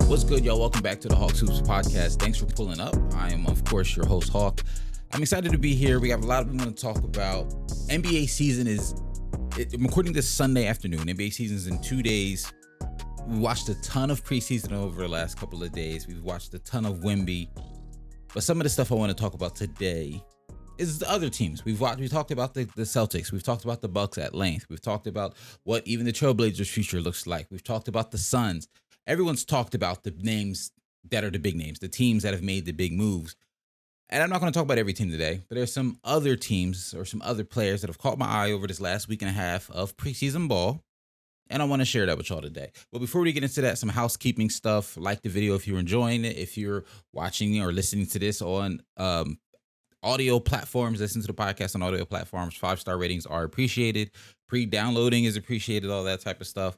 What's good, y'all? Welcome back to the Hawks Hoops podcast. Thanks for pulling up. I am, of course, your host, Hawk. I'm excited to be here. We have a lot we want to talk about. NBA season I'm recording this Sunday afternoon. NBA season is in 2 days. We watched a ton of preseason over the last couple of days. We've watched a ton of Wemby. But some of the stuff I want to talk about today is the other teams. We talked about the Celtics. We've talked about the Bucks at length. We've talked about what even the Trailblazers' future looks like. We've talked about the Suns. Everyone's talked about the names that are the big names, the teams that have made the big moves. And I'm not going to talk about every team today, but there's some other teams or some other players that have caught my eye over this last week and a half of preseason ball. And I want to share that with y'all today. But before we get into that, some housekeeping stuff. Like the video if you're enjoying it. If you're watching or listening to this on audio platforms, listen to the podcast on audio platforms. 5-star ratings are appreciated. Pre-downloading is appreciated, all that type of stuff.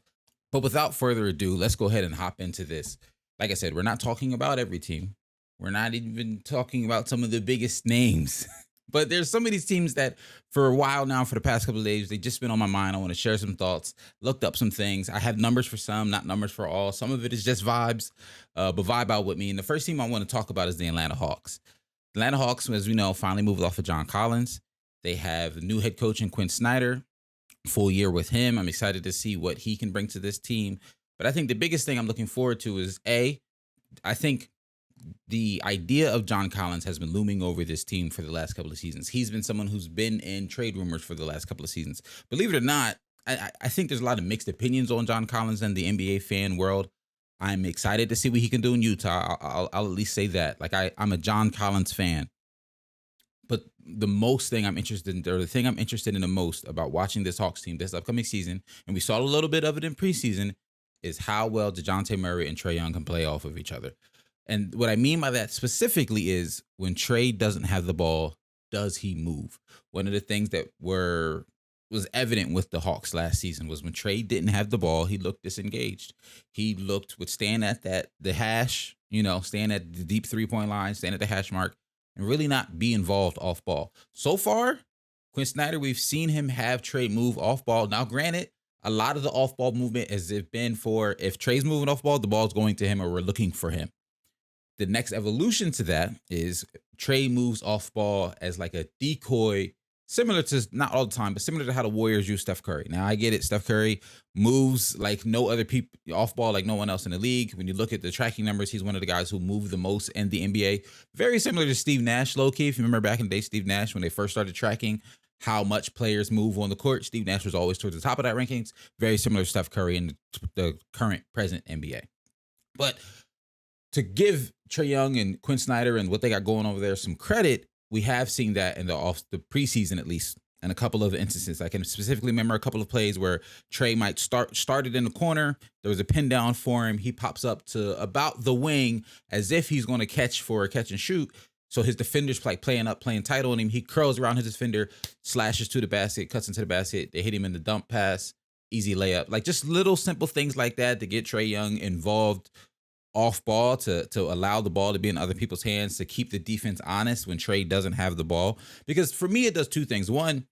But without further ado, let's go ahead and hop into this. Like I said, we're not talking about every team. We're not even talking about some of the biggest names. But there's some of these teams that for a while now, for the past couple of days, they've just been on my mind. I want to share some thoughts, looked up some things. I have numbers for some, not numbers for all. Some of it is just vibes, but vibe out with me. And the first team I want to talk about is the Atlanta Hawks. The Atlanta Hawks, as we know, finally moved off of John Collins. They have new head coach in Quinn Snyder. Full year with him. I'm excited to see what he can bring to this team. But I think the biggest thing I'm looking forward to is I think the idea of John Collins has been looming over this team for the last couple of seasons. He's been someone who's been in trade rumors for the last couple of seasons. Believe it or not, I think there's a lot of mixed opinions on John Collins and the NBA fan world. I'm excited to see what he can do in Utah. I'll at least say that. Like I'm a John Collins fan. But the thing I'm interested in the most about watching this Hawks team this upcoming season, and we saw a little bit of it in preseason, is how well DeJounte Murray and Trae Young can play off of each other. And what I mean by that specifically is when Trae doesn't have the ball, does he move? One of the things that was evident with the Hawks last season was when Trae didn't have the ball, he looked disengaged. He would stand at the hash, stand at the deep 3-point line, stand at the hash mark, and really not be involved off ball. So far, Quinn Snyder, we've seen him have Trae move off ball. Now, granted, a lot of the off ball movement has been for if Trae's moving off ball, the ball's going to him or we're looking for him. The next evolution to that is Trae moves off ball as like a decoy, similar to, not all the time, but similar to how the Warriors use Steph Curry. Now, I get it. Steph Curry moves like no other people off ball, like no one else in the league. When you look at the tracking numbers, he's one of the guys who move the most in the NBA. Very similar to Steve Nash, low-key. If you remember back in the day, Steve Nash, when they first started tracking how much players move on the court, Steve Nash was always towards the top of that rankings. Very similar to Steph Curry in the present NBA. But to give Trae Young and Quinn Snyder and what they got going over there some credit, we have seen that in the preseason, at least, in a couple of instances. I can specifically remember a couple of plays where Trae might started in the corner. There was a pin down for him. He pops up to about the wing as if he's going to catch for a catch and shoot. So his defender's playing tight on him. He curls around his defender, slashes to the basket, cuts into the basket. They hit him in the dump pass, easy layup. Like just little simple things like that to get Trae Young involved off ball, to allow the ball to be in other people's hands, to keep the defense honest when Trae doesn't have the ball. Because for me, it does two things. One,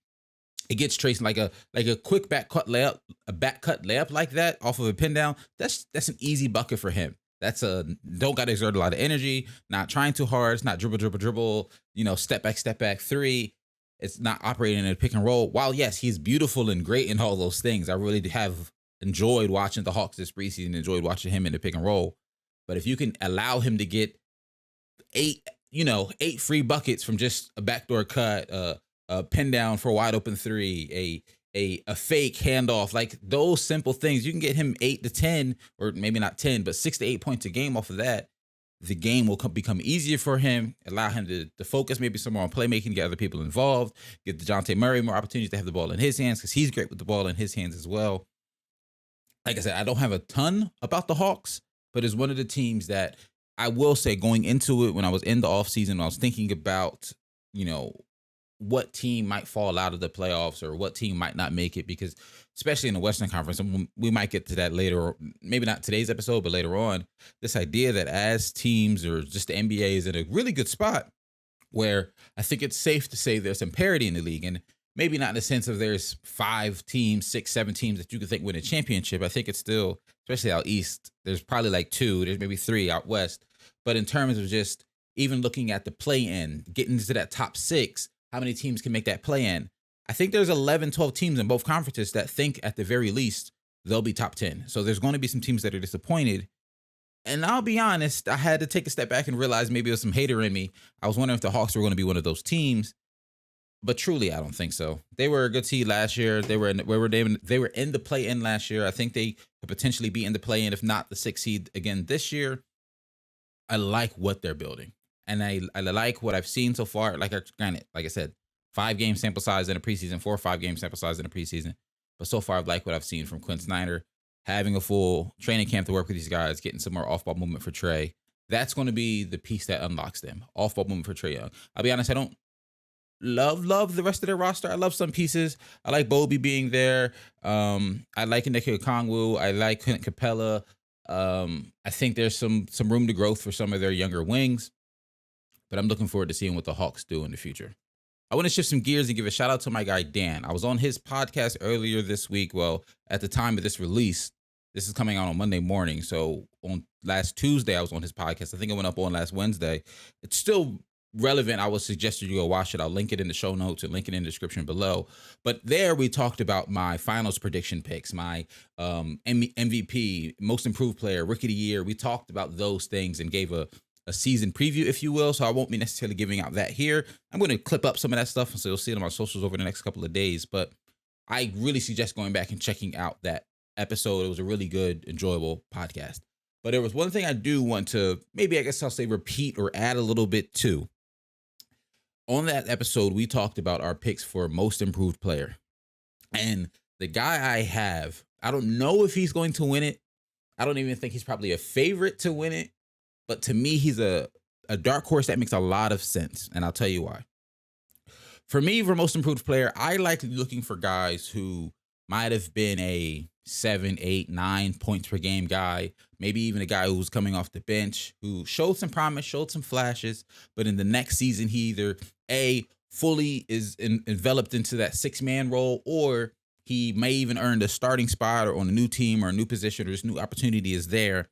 it gets Trae like a quick back cut layup like that off of a pin down. That's an easy bucket for him. That's don't got to exert a lot of energy, not trying too hard. It's not dribble, step back three. It's not operating in a pick and roll. While yes, he's beautiful and great in all those things. I really have enjoyed watching the Hawks this preseason, enjoyed watching him in the pick and roll. But if you can allow him to get 8 free buckets from just a backdoor cut, a pin down for a wide open three, a fake handoff, like those simple things, you can get him 8 to 10, or maybe not 10, but 6 to 8 points a game off of that. The game will become easier for him, allow him to focus maybe some more on playmaking, get other people involved, get DeJounte Murray more opportunities to have the ball in his hands because he's great with the ball in his hands as well. Like I said, I don't have a ton about the Hawks, but it's one of the teams that I will say going into it when I was in the offseason, I was thinking about, what team might fall out of the playoffs or what team might not make it, because especially in the Western Conference, and we might get to that later, maybe not today's episode, but later on, this idea that as teams or just the NBA is in a really good spot where I think it's safe to say there's some parity in the league. And maybe not in the sense of there's 5 teams, 6, 7 teams that you could think win a championship. I think it's still, especially out east, there's probably like 2, there's maybe 3 out west. But in terms of just even looking at the play-in, getting into that top 6, how many teams can make that play-in? I think there's 11, 12 teams in both conferences that think at the very least they'll be top 10. So there's going to be some teams that are disappointed. And I'll be honest, I had to take a step back and realize maybe there was some hater in me. I was wondering if the Hawks were going to be one of those teams. But truly, I don't think so. They were a good team last year. They were in the play-in last year. I think they could potentially be in the play-in, if not the 6th seed again this year. I like what they're building, and I like what I've seen so far. Granted, like I said, 5-game sample size in a preseason, 4 or 5-game sample size in a preseason. But so far, I've liked what I've seen from Quinn Snyder, having a full training camp to work with these guys, getting some more off-ball movement for Trae. That's going to be the piece that unlocks them. Off-ball movement for Trae Young. I'll be honest, I don't love the rest of their roster. I love some pieces. I like Bobby being there. I like Onyeka Okongwu. I like Clint Capella. I think there's some room to growth for some of their younger wings, but I'm looking forward to seeing what the Hawks do in the future. I want to shift some gears and give a shout out to my guy Dan. I was on his podcast earlier this week. Well, at the time of this release, this is coming out on Monday morning. So on last Tuesday, I was on his podcast. I think it went up on last Wednesday. It's still relevant. I would suggest you go watch it. I'll link it in the show notes and link it in the description below. But there we talked about my finals prediction picks, my MVP, most improved player, rookie of the year. We talked about those things and gave a season preview, if you will. So I won't be necessarily giving out that here. I'm going to clip up some of that stuff, so you'll see it on my socials over the next couple of days. But I really suggest going back and checking out that episode. It was a really good, enjoyable podcast. But there was one thing I do want to maybe, I guess I'll say, repeat or add a little bit to. On that episode, we talked about our picks for most improved player. And the guy I have, I don't know if he's going to win it. I don't even think he's probably a favorite to win it. But to me, he's a dark horse that makes a lot of sense. And I'll tell you why. For me, for most improved player, I like looking for guys who might have been a 7, 8, 9 points per game guy, maybe even a guy who was coming off the bench, who showed some promise, showed some flashes, but in the next season, he either fully is enveloped into that 6-man role, or he may even earn a starting spot or on a new team or a new position, or this new opportunity is there.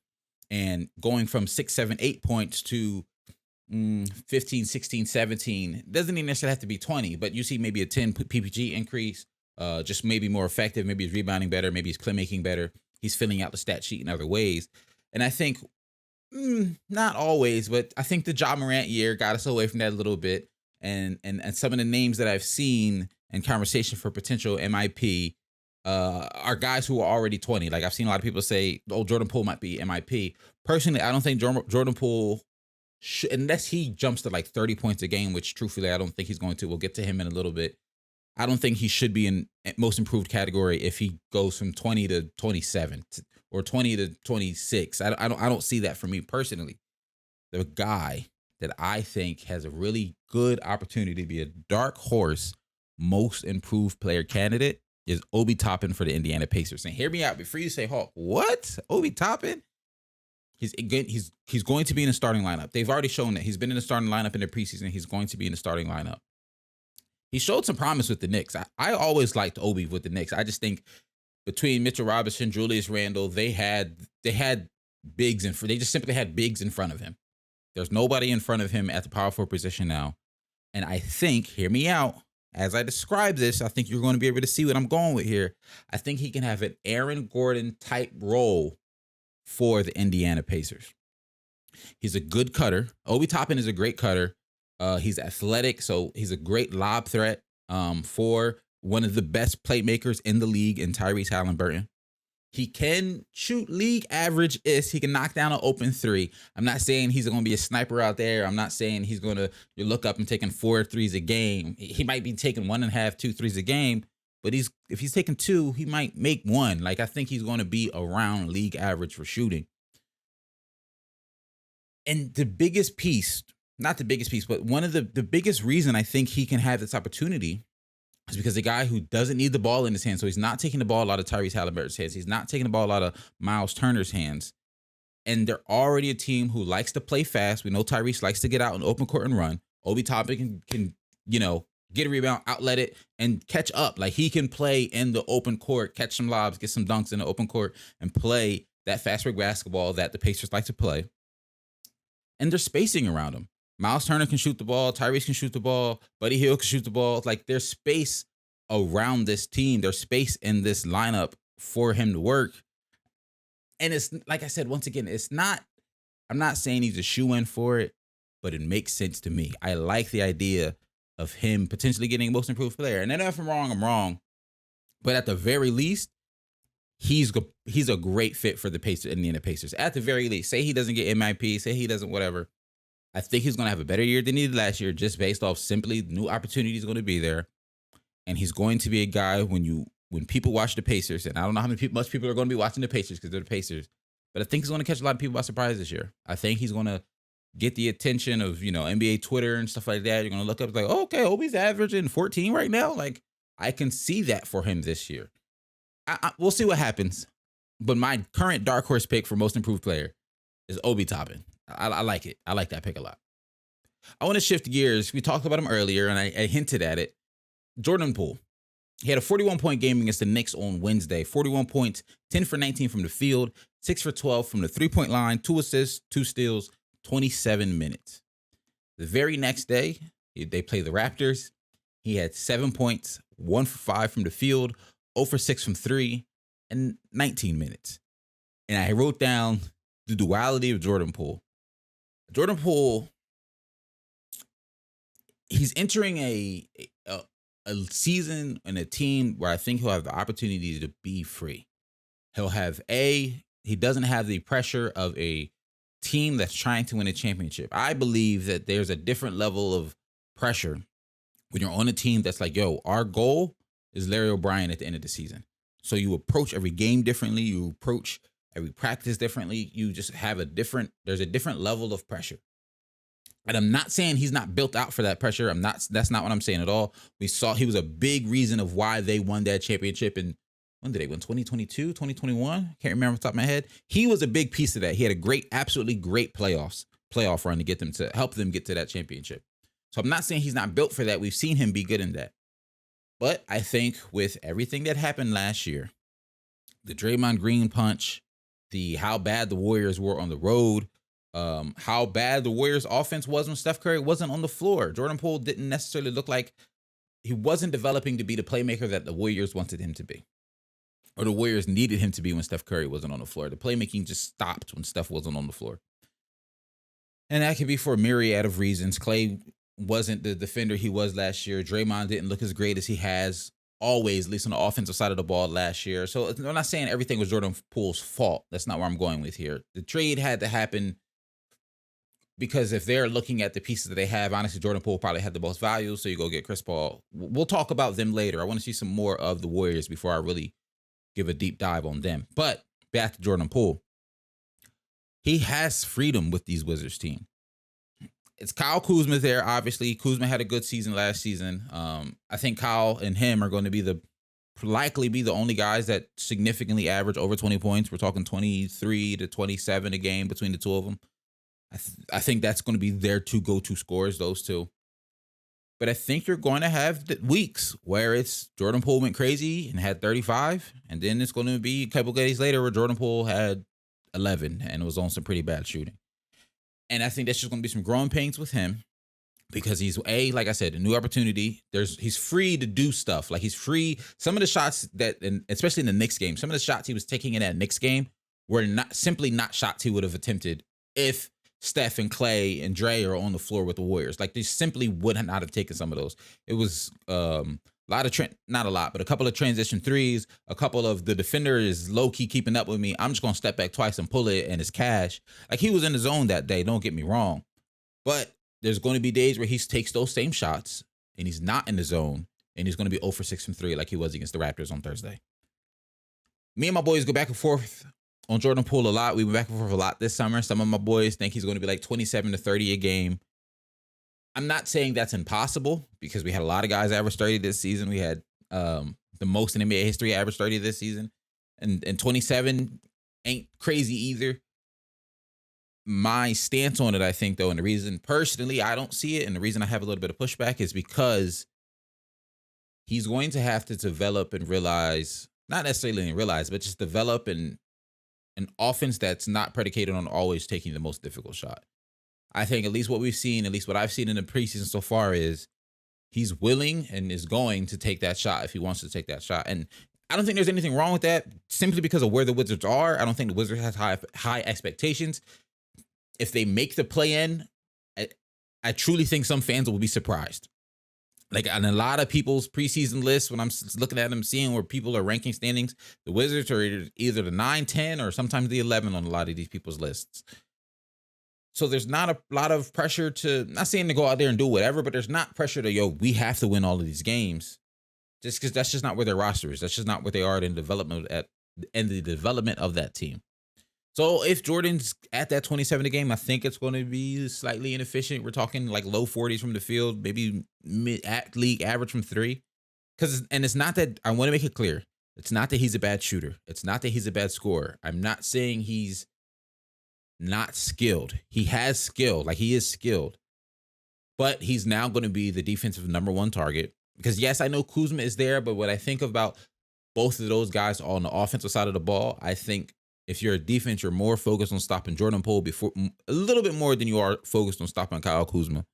And going from 6, 7, 8 points to 15, 16, 17, doesn't even necessarily have to be 20, but you see maybe a 10 PPG increase, just maybe more effective, maybe he's rebounding better, maybe he's playmaking better, he's filling out the stat sheet in other ways. And I think, not always, but I think the Ja Morant year got us away from that a little bit. And some of the names that I've seen in conversation for potential MIP are guys who are already 20. Like I've seen a lot of people say, oh, Jordan Poole might be MIP. Personally, I don't think Jordan Poole, unless he jumps to like 30 points a game, which truthfully, I don't think he's going to. We'll get to him in a little bit. I don't think he should be in most improved category if he goes from 20 to 27 or 20 to 26. I don't see that for me personally. The guy that I think has a really good opportunity to be a dark horse most improved player candidate is Obi Toppin for the Indiana Pacers. And hear me out before you say, Hawk, what? Obi Toppin? He's going to be in the starting lineup. They've already shown that he's been in the starting lineup in the preseason. He's going to be in the starting lineup. He showed some promise with the Knicks. I always liked Obi with the Knicks. I just think between Mitchell Robinson, Julius Randle, they had bigs they just simply had bigs in front of him. There's nobody in front of him at the power forward position now. And I think, hear me out, as I describe this, I think you're going to be able to see what I'm going with here. I think he can have an Aaron Gordon type role for the Indiana Pacers. He's a good cutter. Obi Toppin is a great cutter. He's athletic, so he's a great lob threat for one of the best playmakers in the league in Tyrese Halliburton. He can shoot league average is. He can knock down an open 3. I'm not saying he's going to be a sniper out there. I'm not saying he's going to look up and taking 4 threes a game. He might be taking 1.5, 2 threes a game, but if he's taking 2, he might make 1. Like I think he's going to be around league average for shooting. And the biggest piece, not the biggest piece, but one of the biggest reason I think he can have this opportunity is because the guy who doesn't need the ball in his hands, so he's not taking the ball out of Tyrese Halliburton's hands. He's not taking the ball out of Miles Turner's hands. And they're already a team who likes to play fast. We know Tyrese likes to get out in open court and run. Obi Toppin can get a rebound, outlet it, and catch up. Like he can play in the open court, catch some lobs, get some dunks in the open court, and play that fast break basketball that the Pacers like to play. And there's spacing around him. Miles Turner can shoot the ball. Tyrese can shoot the ball. Buddy Hield can shoot the ball. Like there's space around this team. There's space in this lineup for him to work. And it's like I said, once again, I'm not saying he's a shoe-in for it, but it makes sense to me. I like the idea of him potentially getting most improved player. And then if I'm wrong, I'm wrong. But at the very least, he's a great fit for the Pacers, Indiana Pacers. At the very least, say he doesn't get MIP, say he doesn't whatever. I think he's going to have a better year than he did last year, just based off simply new opportunities going to be there. And he's going to be a guy when people watch the Pacers, and I don't know how much people are going to be watching the Pacers because they're the Pacers, but I think he's going to catch a lot of people by surprise this year. I think he's going to get the attention of, NBA Twitter and stuff like that. You're going to look up like, oh, okay, Obi's averaging 14 right now. Like, I can see that for him this year. We'll see what happens. But my current dark horse pick for most improved player is Obi Toppin. I like it. I like that pick a lot. I want to shift gears. We talked about him earlier, and I hinted at it. Jordan Poole. He had a 41-point game against the Knicks on Wednesday. 41 points, 10 for 19 from the field, 6 for 12 from the three-point line, 2 assists, 2 steals, 27 minutes. The very next day, they play the Raptors. He had 7 points, 1 for 5 from the field, 0 for 6 from 3, and 19 minutes. And I wrote down the duality of Jordan Poole. Jordan Poole, he's entering a season and a team where I think he'll have the opportunity to be free. He'll have he doesn't have the pressure of a team that's trying to win a championship. I believe that there's a different level of pressure when you're on a team that's like, yo, our goal is Larry O'Brien at the end of the season. So you approach every game differently. You approach every practice differently. You just have there's a different level of pressure. And I'm not saying he's not built out for that pressure. That's not what I'm saying at all. We saw he was a big reason of why they won that championship. And when did they win? 2022, 2021? Can't remember off the top of my head. He was a big piece of that. He had a absolutely great playoff run to help them get to that championship. So I'm not saying he's not built for that. We've seen him be good in that. But I think with everything that happened last year, the Draymond Green punch, how bad the Warriors were on the road, how bad the Warriors offense was when Steph Curry wasn't on the floor. Jordan Poole didn't necessarily look like he wasn't developing to be the playmaker that the Warriors wanted him to be, or the Warriors needed him to be when Steph Curry wasn't on the floor. The playmaking just stopped when Steph wasn't on the floor. And that could be for a myriad of reasons. Klay wasn't the defender he was last year. Draymond didn't look as great as he has always, at least on the offensive side of the ball last year. So I'm not saying everything was Jordan Poole's fault. That's not where I'm going with here. The trade had to happen because if they're looking at the pieces that they have, honestly, Jordan Poole probably had the most value. So you go get Chris Paul. We'll talk about them later. I want to see some more of the Warriors before I really give a deep dive on them. But back to Jordan Poole. He has freedom with these Wizards team. It's Kyle Kuzma there, obviously. Kuzma had a good season last season. I think Kyle and him are going to likely be the only guys that significantly average over 20 points. We're talking 23 to 27 a game between the two of them. I think that's going to be their two go-to scores, those two. But I think you're going to have weeks where it's Jordan Poole went crazy and had 35, and then it's going to be a couple days later where Jordan Poole had 11 and was on some pretty bad shooting. And I think that's just going to be some growing pains with him because he's like I said, a new opportunity. He's free to do stuff. Like he's free. Some of the shots and especially in the Knicks game, some of the shots he was taking in that Knicks game were not shots he would have attempted if Steph and Klay and Dre are on the floor with the Warriors. Like they simply would not have taken some of those. It was not a lot, but a couple of transition threes, a couple of the defender is low key keeping up with me. I'm just going to step back twice and pull it, and it's cash. Like he was in the zone that day. Don't get me wrong, but there's going to be days where he takes those same shots and he's not in the zone, and he's going to be 0 for 6 from 3 like he was against the Raptors on Thursday. Me and my boys go back and forth on Jordan Poole a lot. We went back and forth a lot this summer. Some of my boys think he's going to be like 27 to 30 a game. I'm not saying that's impossible because we had a lot of guys average 30 this season. We had the most in NBA history average 30 this season. And 27 ain't crazy either. My stance on it, I think, though, and the reason personally I don't see it and the reason I have a little bit of pushback is because he's going to have to develop and realize, not necessarily realize, but just develop an offense that's not predicated on always taking the most difficult shot. I think at least what we've seen, at least what I've seen in the preseason so far, is he's willing and is going to take that shot if he wants to take that shot. And I don't think there's anything wrong with that, simply because of where the Wizards are. I don't think the Wizards have high expectations. If they make the play-in, I truly think some fans will be surprised. Like on a lot of people's preseason lists, when I'm looking at them, seeing where people are ranking standings, the Wizards are either the 9, 10, or sometimes the 11 on a lot of these people's lists. So there's not a lot of pressure to, not saying to go out there and do whatever, but there's not pressure to, we have to win all of these games. Just because that's just not where their roster is. That's just not where they are in development the development of that team. So if Jordan's at that 27 a game, I think it's going to be slightly inefficient. We're talking like low 40s from the field, maybe league average from 3. And it's not that, I want to make it clear, it's not that he's a bad shooter. It's not that he's a bad scorer. I'm not saying he's not skilled. He has skill, like he is skilled. But he's now going to be the defensive number 1 target. Because yes, I know Kuzma is there, but what I think about both of those guys on the offensive side of the ball, I think if you're a defense, you're more focused on stopping Jordan Poole a little bit more than you are focused on stopping Kyle Kuzma.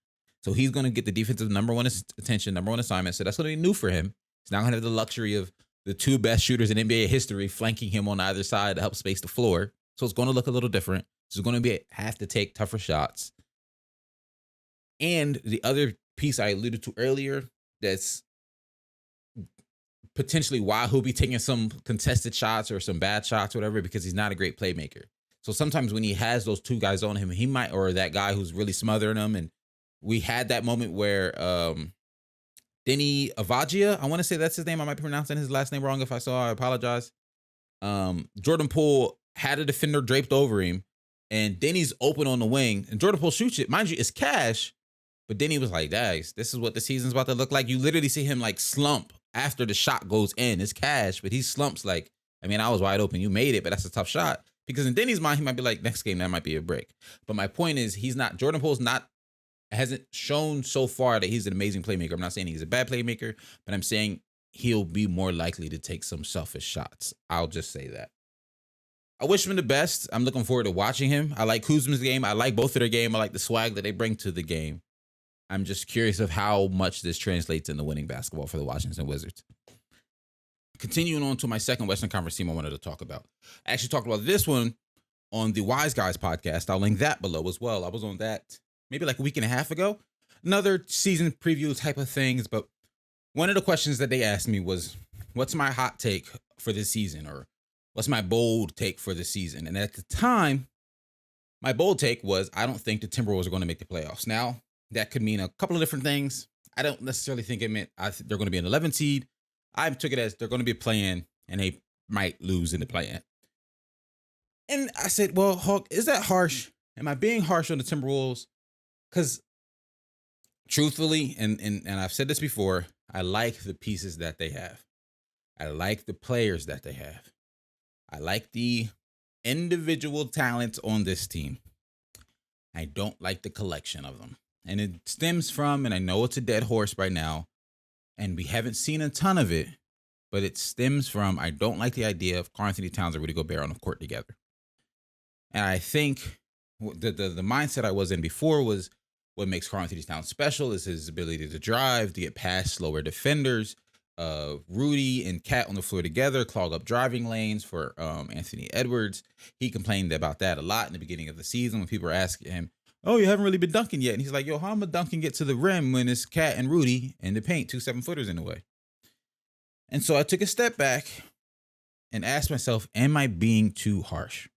So he's going to get the defensive number 1 attention, number 1 assignment. So that's going to be new for him. He's not going to have the luxury of the 2 best shooters in NBA history flanking him on either side to help space the floor. So it's going to look a little different. He's going to have to take tougher shots. And the other piece I alluded to earlier, that's potentially why he'll be taking some contested shots or some bad shots, or whatever, because he's not a great playmaker. So sometimes when he has those 2 guys on him, he might, or that guy who's really smothering him. And we had that moment where Denny Avagia, I want to say that's his name. I might be pronouncing his last name wrong. If I saw, I apologize. Jordan Poole had a defender draped over him, and Denny's open on the wing, and Jordan Poole shoots it. Mind you, it's cash. But then he was like, "Dags, this is what the season's about to look like." You literally see him like slump after the shot goes in. It's cash, but he slumps like, I was wide open. You made it, but that's a tough shot. Because in Denny's mind, he might be like, next game, that might be a break. But my point is, Jordan Poole's hasn't shown so far that he's an amazing playmaker. I'm not saying he's a bad playmaker, but I'm saying he'll be more likely to take some selfish shots. I'll just say that. I wish him the best. I'm looking forward to watching him. I like Kuzma's game. I like both of their game. I like the swag that they bring to the game. I'm just curious of how much this translates into winning basketball for the Washington Wizards. Continuing on to my second Western Conference team I wanted to talk about. I actually talked about this one on the Wise Guys podcast. I'll link that below as well. I was on that maybe like a week and a half ago. Another season preview type of things, but one of the questions that they asked me was, what's my hot take for this season? Or what's my bold take for the season? And at the time, my bold take was, I don't think the Timberwolves are going to make the playoffs. Now, that could mean a couple of different things. I don't necessarily think it meant they're going to be an 11 seed. I took it as they're going to be playing and they might lose in the play-in. And I said, well, Hawk, is that harsh? Am I being harsh on the Timberwolves? Because truthfully, and I've said this before, I like the pieces that they have. I like the players that they have. I like the individual talents on this team. I don't like the collection of them. And it stems from, and I know it's a dead horse right now, and we haven't seen a ton of it, but it stems from, I don't like the idea of Karl-Anthony Towns and Rudy Gobert on the court together. And I think the mindset I was in before was, what makes Karl-Anthony Towns special is his ability to drive, to get past slower defenders. Rudy and Cat on the floor together clog up driving lanes for Anthony Edwards. He complained about that a lot in the beginning of the season when people were asking him, oh, you haven't really been dunking yet. And he's like, yo, how am I dunking get to the rim when it's Cat and Rudy in the paint, 2 7-footers in the way? And so I took a step back and asked myself, am I being too harsh?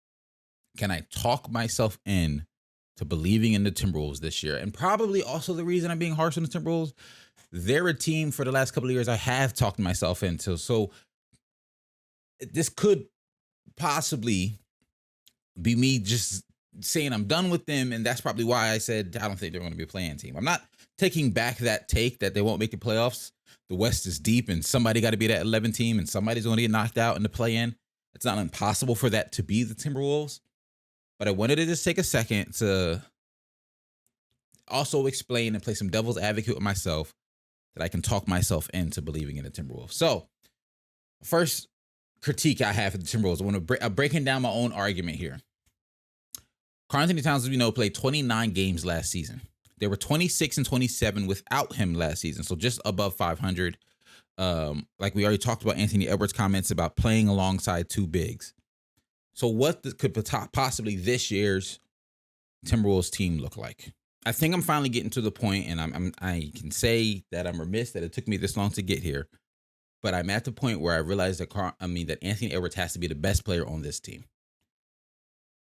Can I talk myself in to believing in the Timberwolves this year? And probably also the reason I'm being harsh on the Timberwolves, they're a team for the last couple of years I have talked myself into. So this could possibly be me just saying I'm done with them, and that's probably why I said I don't think they're going to be a play-in team. I'm not taking back that take that they won't make the playoffs. The West is deep, and somebody got to be that 11 team, and somebody's going to get knocked out in the play-in. It's not impossible for that to be the Timberwolves, but I wanted to just take a second to also explain and play some devil's advocate with myself that I can talk myself into believing in the Timberwolves. So, first critique I have of the Timberwolves, I want to breaking down my own argument here. Karl-Anthony Towns, as we know, played 29 games last season. They were 26 and 27 without him last season, so just above 500. Like we already talked about Anthony Edwards' comments about playing alongside two bigs. So what could possibly this year's Timberwolves team look like? I think I'm finally getting to the point, and I can say that I'm remiss that it took me this long to get here, but I'm at the point where I realize that Anthony Edwards has to be the best player on this team.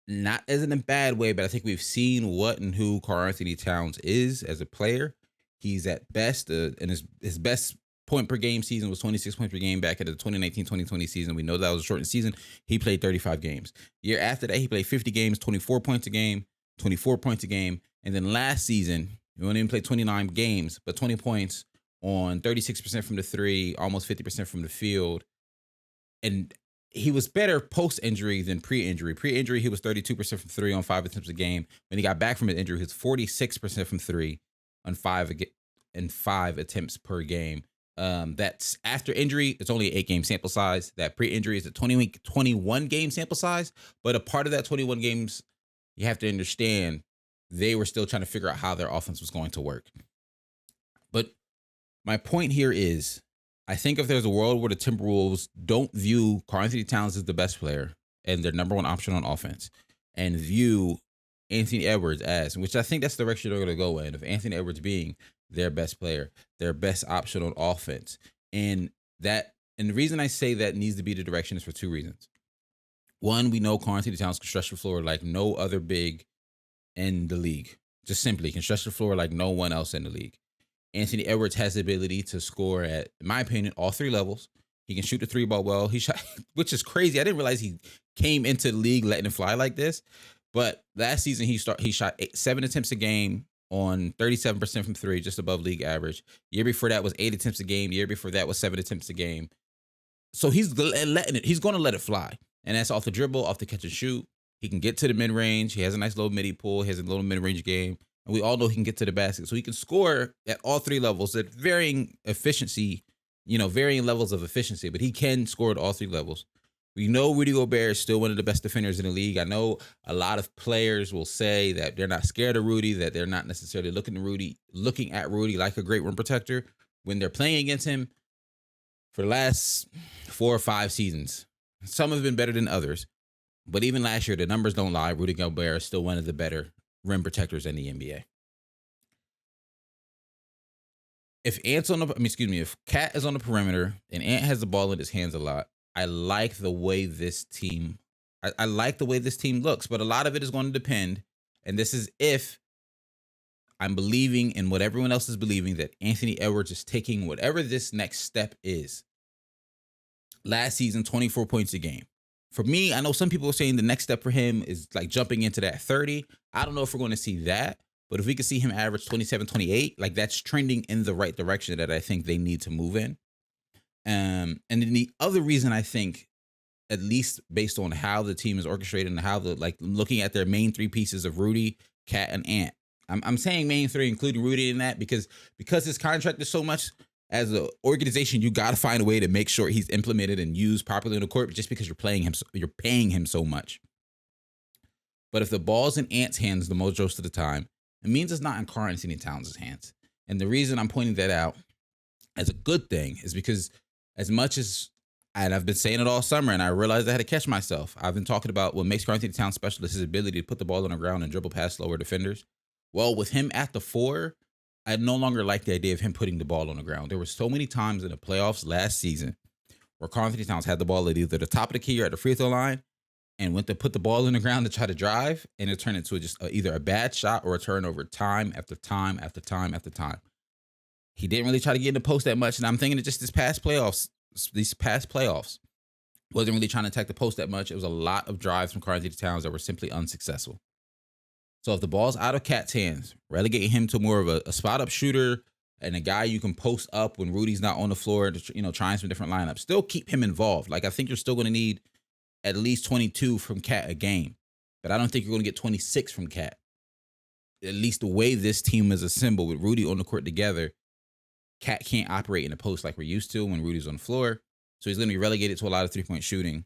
Not as in a bad way, but I think we've seen what and who Karl-Anthony Towns is as a player. He's at best, and his best point per game season was 26 points per game back in the 2019-2020 season. We know that was a shortened season. He played 35 games. Year after that, he played 50 games, 24 points a game, 24 points a game. And then last season, he only even played 29 games, but 20 points on 36% from the three, almost 50% from the field. And he was better post-injury than pre-injury. Pre-injury, he was 32% from three on 5 attempts a game. When he got back from his injury, he was 46% from three on 5 attempts per game. That's after injury, it's only an 8-game sample size. That pre-injury is a 21 game sample size. But a part of that 21 games, you have to understand, they were still trying to figure out how their offense was going to work. But my point here is, I think if there's a world where the Timberwolves don't view Karl-Anthony Towns as the best player and their number one option on offense, and view Anthony Edwards as, which I think that's the direction they're going to go in, of Anthony Edwards being their best player, their best option on offense. And the reason I say that needs to be the direction is for two reasons. One, we know Karl-Anthony Towns can stretch the floor like no other big in the league. Just simply can stretch the floor like no one else in the league. Anthony Edwards has the ability to score at, in my opinion, all three levels. He can shoot the three ball well. He shot, which is crazy. I didn't realize he came into the league letting it fly like this. But last season, he shot 7 attempts a game on 37% from three, just above league average. Year before that was 8 attempts a game. Year before that was 7 attempts a game. So he's letting it. He's going to let it fly, and that's off the dribble, off the catch and shoot. He can get to the mid range. He has a nice little midi pull. He has a little mid range game, and we all know he can get to the basket. So he can score at all three levels at varying efficiency, varying levels of efficiency. But he can score at all three levels. We know Rudy Gobert is still one of the best defenders in the league. I know a lot of players will say that they're not scared of Rudy, that they're not necessarily looking at Rudy like a great rim protector when they're playing against him. For the last 4 or 5 seasons, some have been better than others. But even last year, the numbers don't lie. Rudy Gobert is still one of the better rim protectors in the NBA. If Cat is on the perimeter and Ant has the ball in his hands a lot, I like the way this team looks, but a lot of it is going to depend, and this is if I'm believing in what everyone else is believing, that Anthony Edwards is taking whatever this next step is. Last season, 24 points a game. For me, I know some people are saying the next step for him is like jumping into that 30. I don't know if we're going to see that, but if we could see him average 27, 28, like that's trending in the right direction that I think they need to move in. And then the other reason I think, at least based on how the team is orchestrated and how looking at their main 3 pieces of Rudy, Cat, and Ant. I'm saying main 3, including Rudy in that, because his contract is so much. As an organization, you got to find a way to make sure he's implemented and used properly on the court, just because you're paying him so much. But if the ball's in Ant's hands the most of the time, it means it's not in Karl-Anthony Towns' hands. And the reason I'm pointing that out as a good thing is because as much as, and I've been saying it all summer, and I realized I had to catch myself. I've been talking about what makes Karl-Anthony Towns special is his ability to put the ball on the ground and dribble past slower defenders. Well, with him at the 4, I no longer like the idea of him putting the ball on the ground. There were so many times in the playoffs last season where Karl-Anthony Towns had the ball at either the top of the key or at the free throw line and went to put the ball in the ground to try to drive, and it turned into either a bad shot or a turnover time after time after time after time. He didn't really try to get in the post that much, and I'm thinking that just these past playoffs, wasn't really trying to attack the post that much. It was a lot of drives from Karl-Anthony Towns that were simply unsuccessful. So if the ball's out of Cat's hands, relegating him to more of a spot-up shooter and a guy you can post up when Rudy's not on the floor, trying some different lineups, still keep him involved. Like, I think you're still going to need at least 22 from Cat a game, but I don't think you're going to get 26 from Cat. At least the way this team is assembled with Rudy on the court together, Cat can't operate in the post like we're used to when Rudy's on the floor. So he's going to be relegated to a lot of 3-point shooting.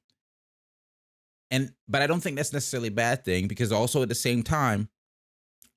But I don't think that's necessarily a bad thing, because also at the same time,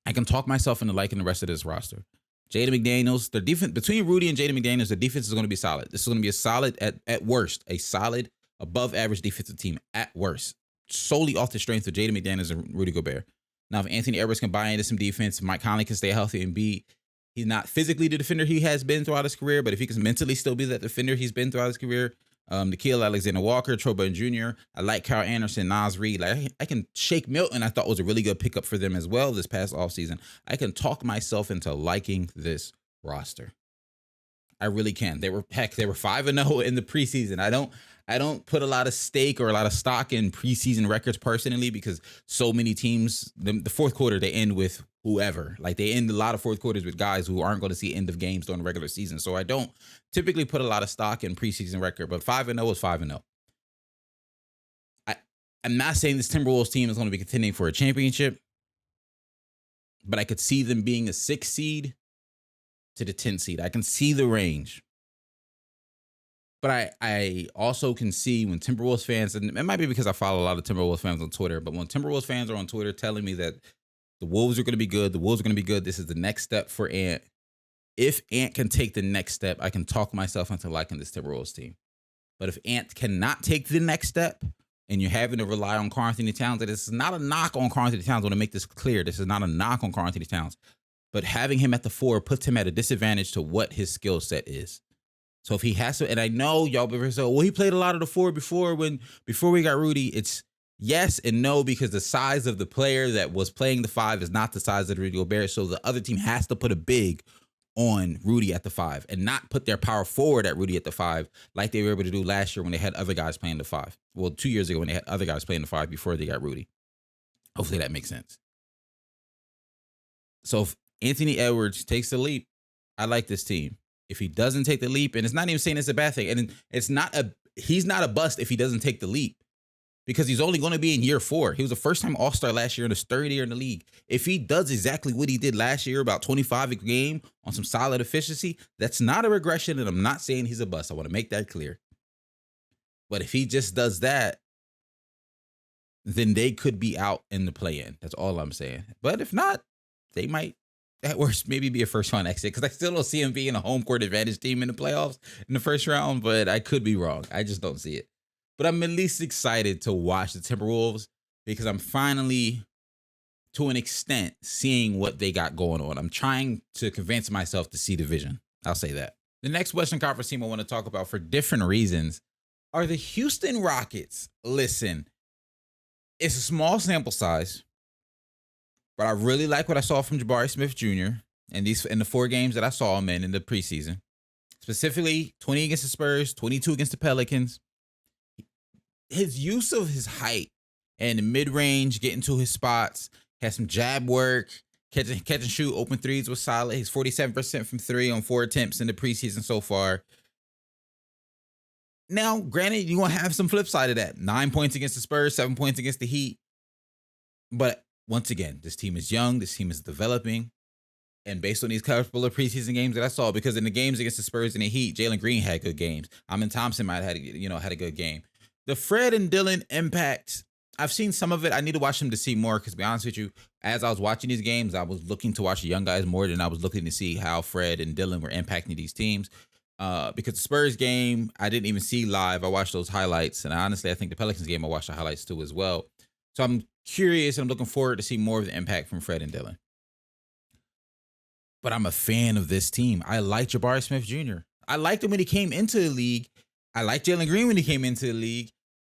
I can talk myself into liking the rest of this roster. Jaden McDaniels, the defense between Rudy and Jaden McDaniels, the defense is going to be solid. This is going to be a solid, at worst, a solid above average defensive team at worst, solely off the strength of Jaden McDaniels and Rudy Gobert. Now, if Anthony Edwards can buy into some defense, Mike Conley can stay healthy and he's not physically the defender he has been throughout his career, but if he can mentally still be that defender he's been throughout his career, Nickeil Alexander-Walker, Troy Brown Jr., I like Kyle Anderson, Naz Reid. Like, I can Shake Milton, I thought was a really good pickup for them as well this past offseason. I can talk myself into liking this roster. I really can. They were 5-0 in the preseason. I don't put a lot of stake or a lot of stock in preseason records personally, because so many teams, the fourth quarter, they end with whoever. Like, they end a lot of fourth quarters with guys who aren't going to see end of games during the regular season. So I don't typically put a lot of stock in preseason record, but 5-0 is 5-0. I'm not saying this Timberwolves team is going to be contending for a championship, but I could see them being a 6 seed to the 10 seed. I can see the range. But I also can see when Timberwolves fans, and it might be because I follow a lot of Timberwolves fans on Twitter, but when Timberwolves fans are on Twitter telling me that the Wolves are going to be good, this is the next step for Ant. If Ant can take the next step, I can talk myself into liking this Timberwolves team. But if Ant cannot take the next step, and you're having to rely on Karl-Anthony Towns, and this is not a knock on Karl-Anthony Towns, I want to make this clear. This is not a knock on Karl-Anthony Towns. But having him at the 4 puts him at a disadvantage to what his skill set is. So if he has to, and I know y'all be saying, well, he played a lot of the 4 before we got Rudy. It's yes and no, because the size of the player that was playing the 5 is not the size of Rudy Gobert. So the other team has to put a big on Rudy at the 5 and not put their power forward at Rudy at the 5 like they were able to do last year when they had other guys playing the 5. Well, 2 years ago when they had other guys playing the 5 before they got Rudy. Hopefully that makes sense. So if Anthony Edwards takes the leap, I like this team. If he doesn't take the leap, and it's not even saying it's a bad thing, and he's not a bust if he doesn't take the leap, because he's only going to be in year 4. He was a first-time All-Star last year in his 3rd year in the league. If he does exactly what he did last year, about 25 a game on some solid efficiency, that's not a regression, and I'm not saying he's a bust. I want to make that clear. But if he just does that, then they could be out in the play-in. That's all I'm saying. But if not, they might, at worst, maybe be a first-round exit, because I still don't see him being a home court advantage team in the playoffs in the first round, but I could be wrong. I just don't see it. But I'm at least excited to watch the Timberwolves, because I'm finally, to an extent, seeing what they got going on. I'm trying to convince myself to see the vision. I'll say that. The next Western Conference team I want to talk about for different reasons are the Houston Rockets. Listen, it's a small sample size, but I really like what I saw from Jabari Smith Jr. in the 4 games that I saw him in the preseason. Specifically, 20 against the Spurs, 22 against the Pelicans. His use of his height and the mid-range, getting to his spots, had some jab work, catch and shoot, open threes was solid. He's 47% from 3 on 4 attempts in the preseason so far. Now, granted, you're going to have some flip side of that. 9 points against the Spurs, 7 points against the Heat. But once again, this team is young. This team is developing. And based on these couple of preseason games that I saw, because in the games against the Spurs and the Heat, Jalen Green had good games. Amin Thompson might have had a good game. The Fred and Dillon impact, I've seen some of it. I need to watch them to see more, because to be honest with you, as I was watching these games, I was looking to watch the young guys more than I was looking to see how Fred and Dillon were impacting these teams. Because the Spurs game, I didn't even see live. I watched those highlights. And honestly, I think the Pelicans game, I watched the highlights too as well. So I'm curious, and I'm looking forward to see more of the impact from Fred and Dillon. But I'm a fan of this team. I like Jabari Smith Jr. I liked him when he came into the league. I liked Jalen Green when he came into the league.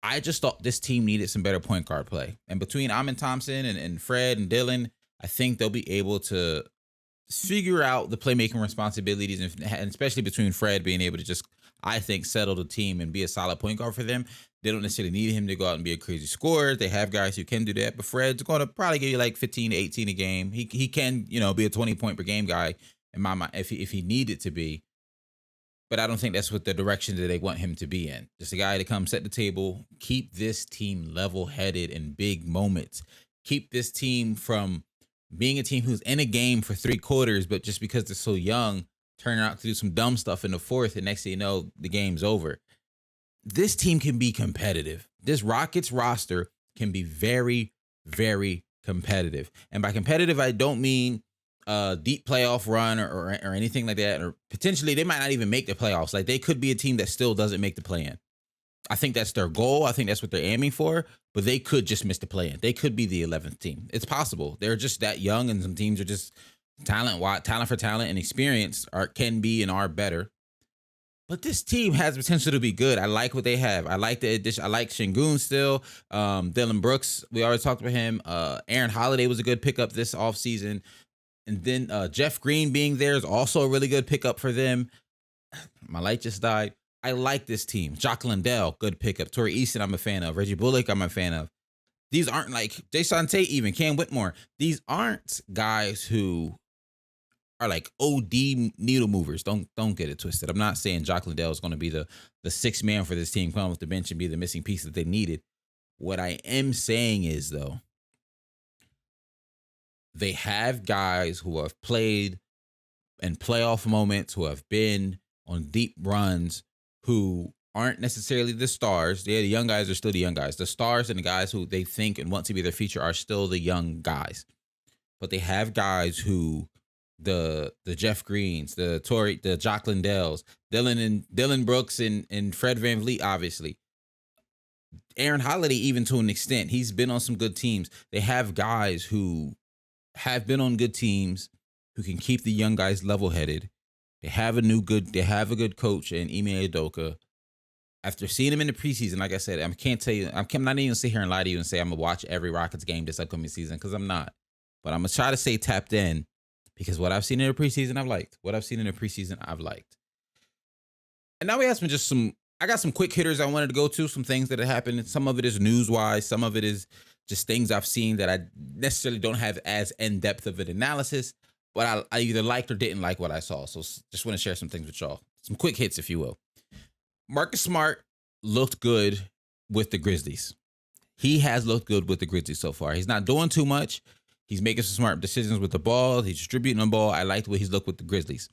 I just thought this team needed some better point guard play. And between Amin Thompson and Fred and Dillon, I think they'll be able to figure out the playmaking responsibilities, and especially between Fred being able to just, I think, settle the team and be a solid point guard for them. They don't necessarily need him to go out and be a crazy scorer. They have guys who can do that, but Fred's going to probably give you like 15 to 18 a game. He can, be a 20-point per game guy in my mind if he needed to be. But I don't think that's what the direction that they want him to be in. Just a guy to come set the table, keep this team level-headed in big moments. Keep this team from being a team who's in a game for 3 quarters, but just because they're so young, turn out to do some dumb stuff in the fourth, and next thing you know, the game's over. This team can be competitive. This Rockets roster can be very, very competitive. And by competitive, I don't mean a deep playoff run or anything like that. Or potentially, they might not even make the playoffs. Like, they could be a team that still doesn't make the play-in. I think that's their goal. I think that's what they're aiming for. But they could just miss the play-in. They could be the 11th team. It's possible. They're just that young, and some teams are just talent for talent and experience can be and are better. But this team has potential to be good. I like what they have. I like the addition. I like Sengun still. Dillon Brooks, we already talked about him. Aaron Holiday was a good pickup this offseason. And then Jeff Green being there is also a really good pickup for them. My light just died. I like this team. Jock Landale, good pickup. Torrey Easton, I'm a fan of. Reggie Bullock, I'm a fan of. These aren't like Jason Tate, even Cam Whitmore. These aren't guys who are like OD needle movers. Don't get it twisted. I'm not saying Jock Landale is going to be the sixth man for this team, come off the bench and be the missing piece that they needed. What I am saying is, though, they have guys who have played in playoff moments, who have been on deep runs, who aren't necessarily the stars. Yeah, the young guys are still the young guys. The stars and the guys who they think and want to be their future are still the young guys. But they have guys who the Jeff Greens, the Jock Landales, Dillon Brooks and Fred VanVleet, obviously. Aaron Holiday, even to an extent, he's been on some good teams. They have guys who have been on good teams who can keep the young guys level-headed. They have a good coach in Ime Udoka. After seeing him in the preseason, like I said, I can't tell you, I'm not even sit here and lie to you and say I'm gonna watch every Rockets game this upcoming season, because I'm not. But I'm gonna try to stay tapped in, because what I've seen in the preseason, I've liked. And now we have I got some quick hitters I wanted to go to, some things that have happened. Some of it is news-wise. Some of it is just things I've seen that I necessarily don't have as in-depth of an analysis, but I either liked or didn't like what I saw. So just want to share some things with y'all. Some quick hits, if you will. Marcus Smart looked good with the Grizzlies. He has looked good with the Grizzlies so far. He's not doing too much. He's making some smart decisions with the ball. He's distributing the ball. I like the way he's looked with the Grizzlies.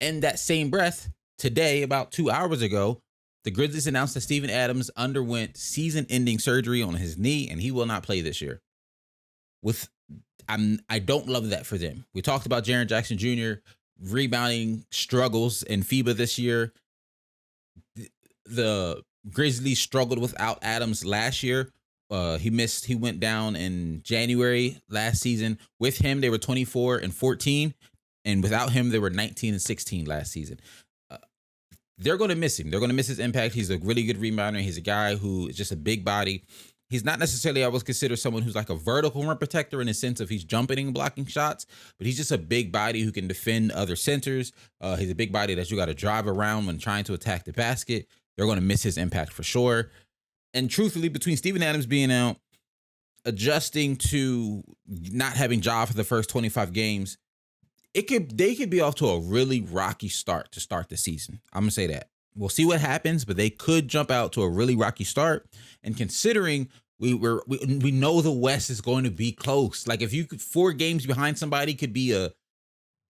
In that same breath, today, about 2 hours ago, the Grizzlies announced that Steven Adams underwent season-ending surgery on his knee, and he will not play this year. I don't love that for them. We talked about Jaren Jackson Jr. rebounding struggles in FIBA this year. The Grizzlies struggled without Adams last year. He went down in January last season. With him, they were 24-14, and without him, they were 19-16 last season. They're going to miss him. They're going to miss his impact. He's a really good rebounder. He's a guy who is just a big body. He's not necessarily, I would consider, someone who's like a vertical rim protector in the sense of he's jumping and blocking shots, but he's just a big body who can defend other centers. He's a big body that you got to drive around when trying to attack the basket. They're going to miss his impact for sure. And truthfully, between Steven Adams being out, adjusting to not having Ja for the first 25 games, they could be off to a really rocky start to start the season. I'm going to say that. We'll see what happens, but they could jump out to a really rocky start. And considering we know the West is going to be close. Like, if you could 4 games behind somebody could be a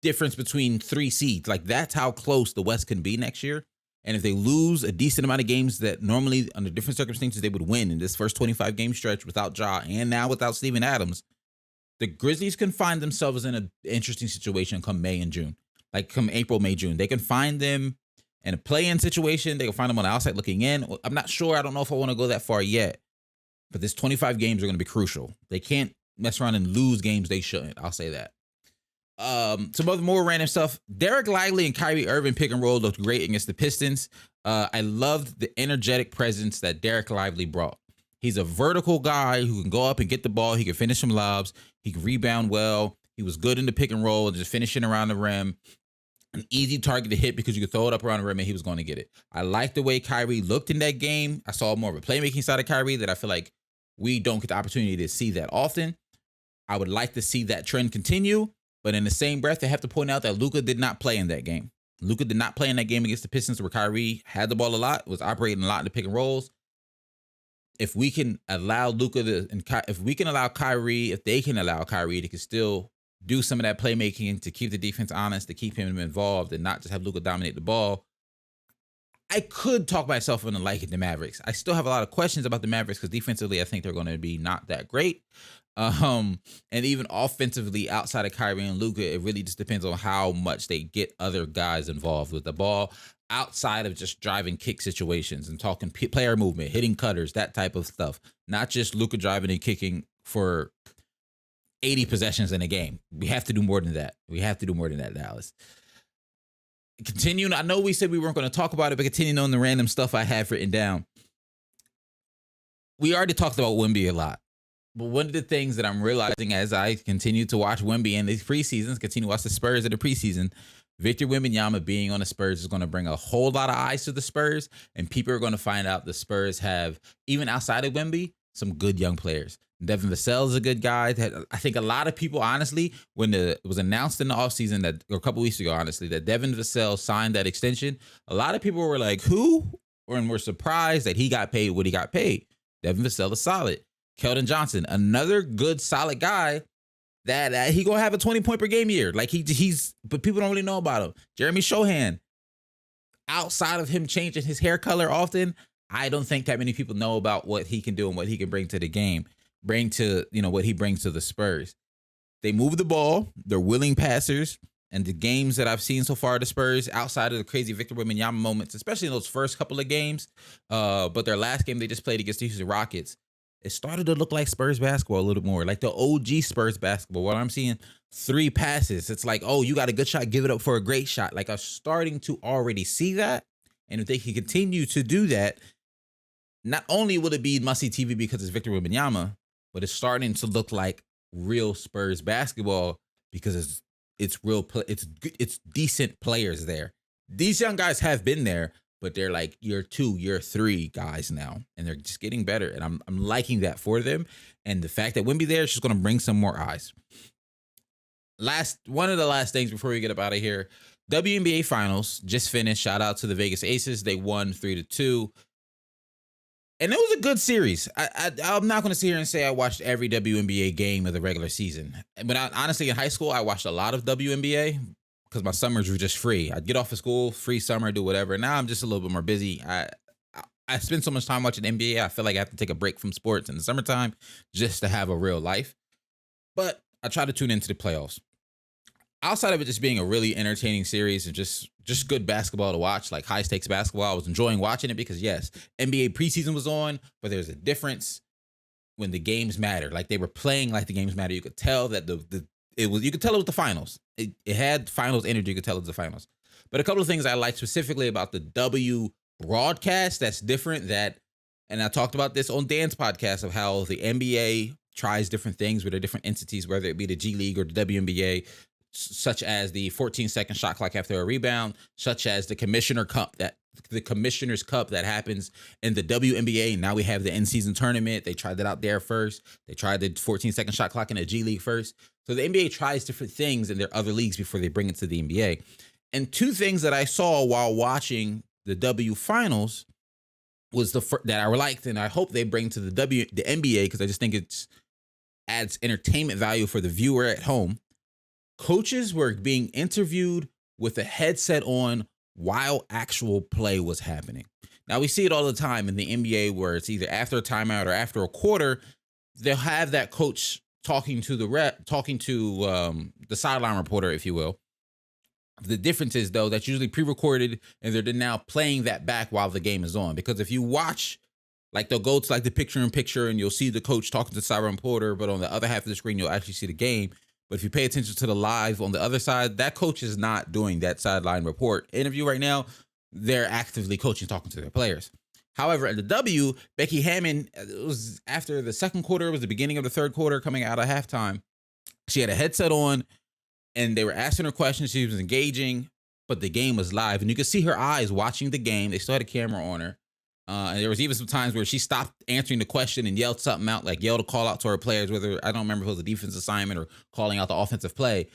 difference between 3 seeds. Like, that's how close the West can be next year. And if they lose a decent amount of games that normally under different circumstances they would win in this first 25 game stretch without Ja and now without Steven Adams, the Grizzlies can find themselves in an interesting situation come May and June. Like, come April, May, June. They can find them in a play-in situation. They can find them on the outside looking in. I'm not sure. I don't know if I want to go that far yet. But this 25 games are going to be crucial. They can't mess around and lose games they shouldn't. I'll say that. Some other more random stuff. Derek Lively and Kyrie Irving pick and roll looked great against the Pistons. I loved the energetic presence that Derek Lively brought. He's a vertical guy who can go up and get the ball. He can finish some lobs. He can rebound well. He was good in the pick and roll and just finishing around the rim. An easy target to hit because you could throw it up around the rim and he was going to get it. I like the way Kyrie looked in that game. I saw more of a playmaking side of Kyrie that I feel like we don't get the opportunity to see that often. I would like to see that trend continue, but in the same breath, they have to point out that Luka did not play in that game. Luka did not play in that game against the Pistons where Kyrie had the ball a lot, was operating a lot in the pick and rolls. If we can allow Luka if they can allow Kyrie to still do some of that playmaking to keep the defense honest, to keep him involved, and not just have Luka dominate the ball, I could talk myself into liking the Mavericks. I still have a lot of questions about the Mavericks because defensively, I think they're going to be not that great. And even offensively, outside of Kyrie and Luka, it really just depends on how much they get other guys involved with the ball outside of just driving kick situations and talking player movement, hitting cutters, that type of stuff. Not just Luka driving and kicking for 80 possessions in a game. We have to do more than that. Dallas. Continuing, I know we said we weren't going to talk about it, but continuing on the random stuff I have written down. We already talked about Wemby a lot. But one of the things that I'm realizing as I continue to watch Wemby in these preseasons, continue to watch the Spurs in the preseason, Victor Wembanyama being on the Spurs is going to bring a whole lot of eyes to the Spurs, and people are going to find out the Spurs have, even outside of Wemby, some good young players. Devin Vassell is a good guy. I think a lot of people, honestly, when it was announced in the offseason or a couple weeks ago, honestly, that Devin Vassell signed that extension, a lot of people were like, who? And were surprised that he got paid what he got paid. Devin Vassell is solid. Keldon Johnson, another good, solid guy that he gonna have a 20-point per game year. Like he's, but people don't really know about him. Jeremy Shohan, outside of him changing his hair color often, I don't think that many people know about what he can do and what he can bring to the game, what he brings to the Spurs. They move the ball. They're willing passers. And the games that I've seen so far, the Spurs, outside of the crazy Victor Wembanyama moments, especially in those first couple of games, but their last game they just played against the Houston Rockets, it started to look like Spurs basketball a little more, like the OG Spurs basketball. What I'm seeing, 3 passes. It's like, oh, you got a good shot, give it up for a great shot. Like I'm starting to already see that. And if they can continue to do that, not only will it be must-see TV because it's Victor Wembanyama, but it's starting to look like real Spurs basketball because it's real. It's decent players there. These young guys have been there, but they're like year 2, year 3 guys now, and they're just getting better. And I'm liking that for them. And the fact that Wemby there is just going to bring some more eyes. One of the last things before we get up out of here, WNBA Finals just finished. Shout out to the Vegas Aces. They won 3-2. And it was a good series. I'm not going to sit here and say I watched every WNBA game of the regular season. But honestly, in high school, I watched a lot of WNBA because my summers were just free. I'd get off of school, free summer, do whatever. Now I'm just a little bit more busy. I spend so much time watching NBA, I feel like I have to take a break from sports in the summertime just to have a real life. But I try to tune into the playoffs. Outside of it just being a really entertaining series and just good basketball to watch, like high-stakes basketball, I was enjoying watching it because, yes, NBA preseason was on, but there's a difference when the games matter. Like, they were playing like the games matter. You could tell that you could tell it was the finals. It had finals energy. You could tell it was the finals. But a couple of things I like specifically about the W broadcast that's different and I talked about this on Dan's podcast of how the NBA tries different things with their different entities, whether it be the G League or the WNBA, such as the 14-second shot clock after a rebound, such as the Commissioner's Cup that happens in the WNBA. Now we have the in-season tournament. They tried that out there first. They tried the 14-second shot clock in the G League first. So the NBA tries different things in their other leagues before they bring it to the NBA. And 2 things that I saw while watching the W Finals was that I liked, and I hope they bring to the NBA because I just think it adds entertainment value for the viewer at home. Coaches were being interviewed with a headset on while actual play was happening. Now, we see it all the time in the NBA where it's either after a timeout or after a quarter, they'll have that coach talking to the sideline reporter, if you will. The difference is, though, that's usually pre-recorded and they're now playing that back while the game is on. Because if you watch, like, they'll go to like the picture-in-picture and you'll see the coach talking to the sideline reporter, but on the other half of the screen, you'll actually see the game. But if you pay attention to the live on the other side, that coach is not doing that sideline report interview right now. They're actively coaching, talking to their players. However, at the W, Becky Hammon, it was after the second quarter, it was the beginning of the third quarter, coming out of halftime. She had a headset on, and they were asking her questions. She was engaging, but the game was live. And you could see her eyes watching the game. They still had a camera on her. And there was even some times where she stopped answering the question and yelled something out, like yelled a call out to her players, whether, I don't remember if it was a defense assignment or calling out the offensive play.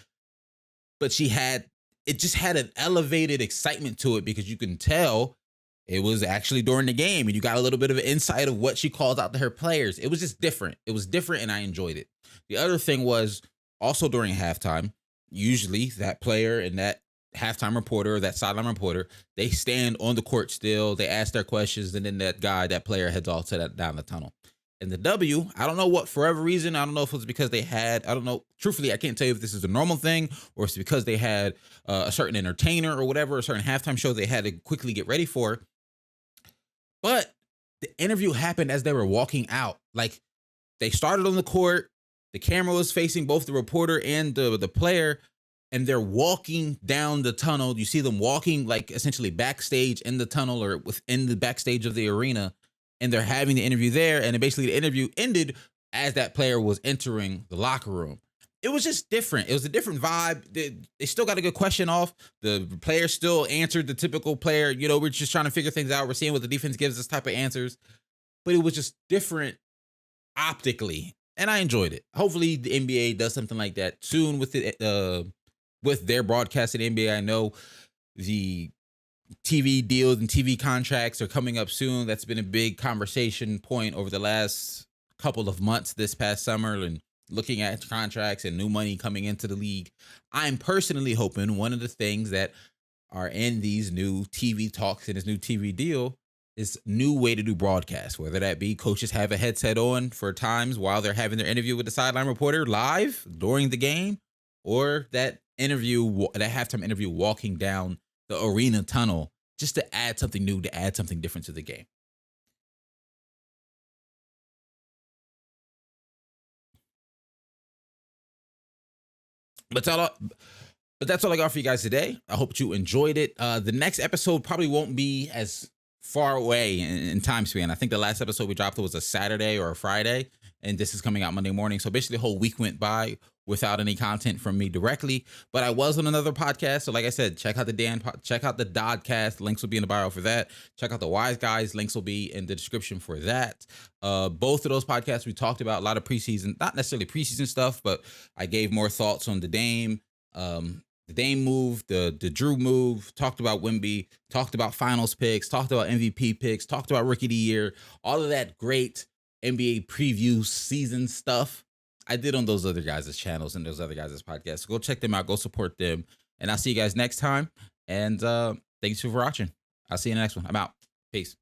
But it just had an elevated excitement to it because you can tell it was actually during the game and you got a little bit of an insight of what she calls out to her players. It was just different. It was different and I enjoyed it. The other thing was Also during halftime, usually that player and that halftime reporter or that sideline reporter, they stand on the court still, they ask their questions, and then that player heads off to that down the tunnel. And the W, I don't know what, for whatever reason, I don't know if it was because they had, I don't know, truthfully, I can't tell you if this is a normal thing or it's because they had a certain entertainer or whatever, a certain halftime show they had to quickly get ready for. But the interview happened as they were walking out. Like, they started on the court, the camera was facing both the reporter and the player, and they're walking down the tunnel. You see them walking like essentially backstage in the tunnel or within the backstage of the arena, and they're having the interview there. And basically the interview ended as that player was entering the locker room. It was just different. It was a different vibe. They still got a good question off. The player still answered the typical player. You know, we're just trying to figure things out. We're seeing what the defense gives us type of answers. But it was just different optically, and I enjoyed it. Hopefully the NBA does something like that soon with it, with their broadcast at NBA. I know the TV deals and TV contracts are coming up soon. That's been a big conversation point over the last couple of months this past summer, and looking at contracts and new money coming into the league. I'm personally hoping one of the things that are in these new TV talks and this new TV deal is new way to do broadcasts, whether that be coaches have a headset on for times while they're having their interview with the sideline reporter live during the game, or that halftime interview walking down the arena tunnel, just to add something new, to add something different to the game. But that's all I got for you guys today. I hope you enjoyed it. The next episode probably won't be as far away in time span. I think the last episode we dropped was a Saturday or a Friday, and this is coming out Monday morning. So basically the whole week went by without any content from me directly, but I was on another podcast. So like I said, check out the Dodcast. Links will be in the bio for that. Check out the Wise Guys. Links will be in the description for that. Both of those podcasts, we talked about a lot of preseason, not necessarily preseason stuff, but I gave more thoughts on the Dame move, the Drew move, talked about Wemby, talked about finals picks, talked about MVP picks, talked about rookie of the year, all of that great NBA preview season stuff I did on those other guys' channels and those other guys' podcasts. So go check them out, go support them, and I'll see you guys next time. And thanks for watching. I'll see you in the next one. I'm out. Peace.